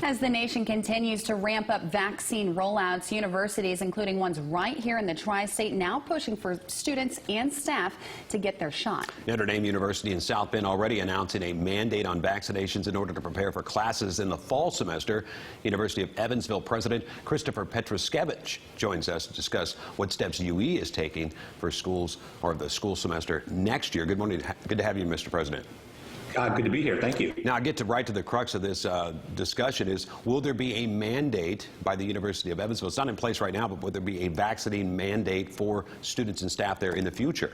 As the nation continues to ramp up vaccine rollouts, universities, including ones right here in the tri-state, now pushing for students and staff to get their shot. Notre Dame University in South Bend already announcing a mandate on vaccinations in order to prepare for classes in the fall semester. University of Evansville President Christopher Pietruszkiewicz joins us to discuss what steps UE is taking for schools or the school semester next year. Good morning. Good to have you, Mr. President. Good to be here. Thank you. Now, I get to right to the crux of this discussion is, will there be a mandate by the University of Evansville? It's not in place right now, but will there be a vaccine mandate for students and staff there in the future?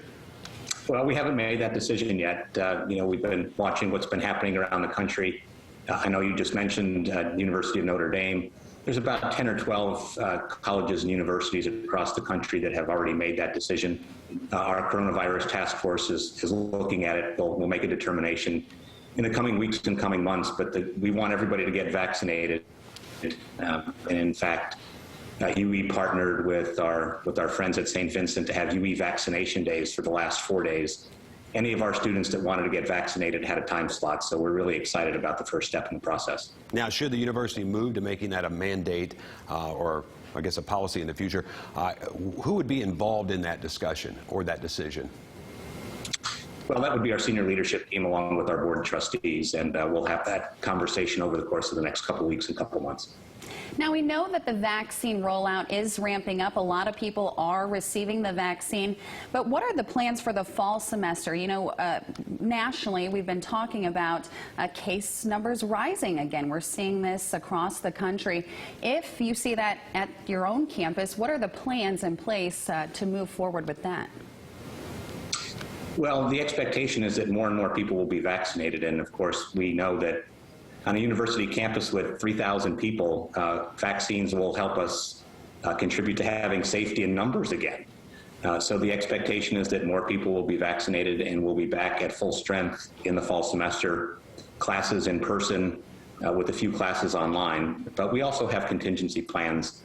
Well, we haven't made that decision yet. We've been watching what's been happening around the country. I know you just mentioned University of Notre Dame. There's about 10 or 12 colleges and universities across the country that have already made that decision. Our coronavirus task force is looking at it. We'll make a determination in the coming weeks and coming months, but we want everybody to get vaccinated. And in fact, UE partnered with our friends at St. Vincent to have UE vaccination days for the last 4 days. Any of our students that wanted to get vaccinated had a time slot, so we're really excited about the first step in the process. Now, should the university move to making that a mandate or I guess a policy in the future, who would be involved in that discussion or that decision? Well, that would be our senior leadership team along with our board of trustees, and we'll have that conversation over the course of the next couple of weeks and couple of months. Now, we know that the vaccine rollout is ramping up. A lot of people are receiving the vaccine. But what are the plans for the fall semester? You know, nationally, we've been talking about case numbers rising again. We're seeing this across the country. If you see that at your own campus, what are the plans in place to move forward with that? Well, the expectation is that more and more people will be vaccinated. And of course, we know that on a university campus with 3,000 people, vaccines will help us contribute to having safety in numbers again. So the expectation is that more people will be vaccinated and we'll be back at full strength in the fall semester, classes in person with a few classes online. But we also have contingency plans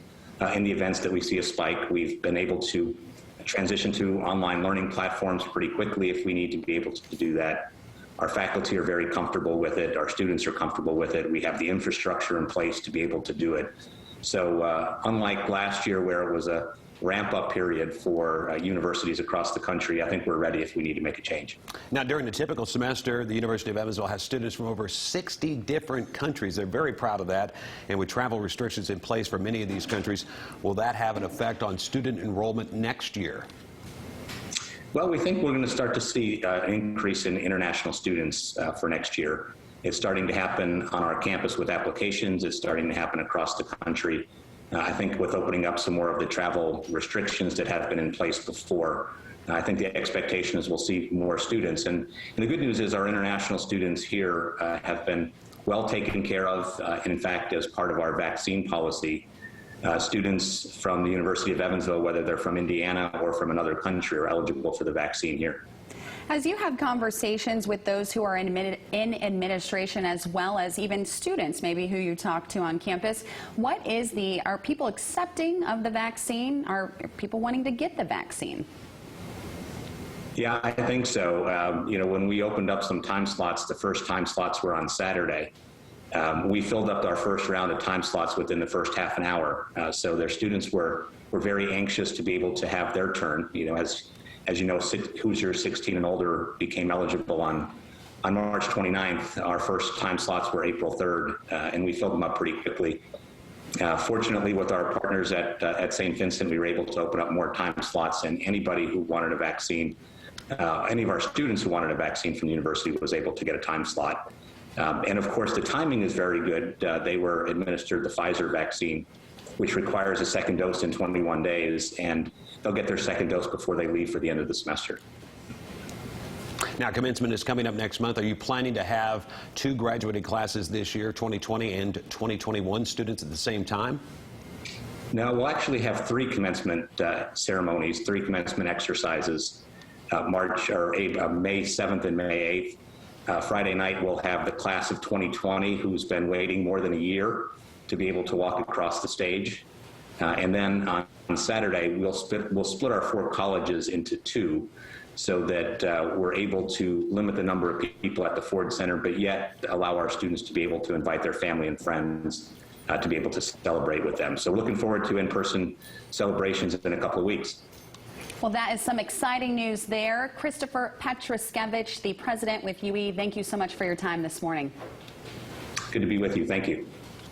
in the events that we see a spike. We've been able to transition to online learning platforms pretty quickly if we need to be able to do that. Our faculty are very comfortable with it. Our students are comfortable with it. We have the infrastructure in place to be able to do it. So unlike last year where it was a ramp-up period for universities across the country, I think we're ready if we need to make a change. Now, during the typical semester, the University of Evansville has students from over 60 different countries. They're very proud of that. And with travel restrictions in place for many of these countries, will that have an effect on student enrollment next year? Well, we think we're going to start to see an increase in international students for next year. It's starting to happen on our campus with applications. It's starting to happen across the country. I think with opening up some more of the travel restrictions that have been in place before, I think the expectation is we'll see more students. And the good news is our international students here have been well taken care of. And in fact, as part of our vaccine policy, students from the University of Evansville, whether they're from Indiana or from another country, are eligible for the vaccine here. As you have conversations with those who are in administration as well as even students maybe who you talk to on campus, are people accepting of the vaccine? Are people wanting to get the vaccine? Yeah, I think so. When we opened up some time slots, the first time slots were on Saturday. We filled up our first round of time slots within the first half an hour. So their students were very anxious to be able to have their turn. As you know, Hoosiers 16 and older became eligible on March 29th. Our first time slots were April 3rd, and we filled them up pretty quickly. Fortunately, with our partners at St. Vincent, we were able to open up more time slots, and anybody who wanted a vaccine, any of our students who wanted a vaccine from the university was able to get a time slot. And of course, the timing is very good. They were administered the Pfizer vaccine, which requires a second dose in 21 days, and they'll get their second dose before they leave for the end of the semester. Now, commencement is coming up next month. Are you planning to have two graduating classes this year, 2020 and 2021 students at the same time? No, we'll actually have three commencement ceremonies, three commencement exercises, May 7th and May 8th. Friday night, we'll have the class of 2020 who's been waiting more than a year to be able to walk across the stage. And then on Saturday, we'll split our four colleges into two. so that we're able to limit the number of people at the Ford Center, but yet allow our students to be able to invite their family and friends to be able to celebrate with them. So looking forward to in-person celebrations in a couple of weeks. Well, that is some exciting news there. Christopher Pietruszkiewicz, the president with UE, thank you so much for your time this morning. Good to be with you. Thank you.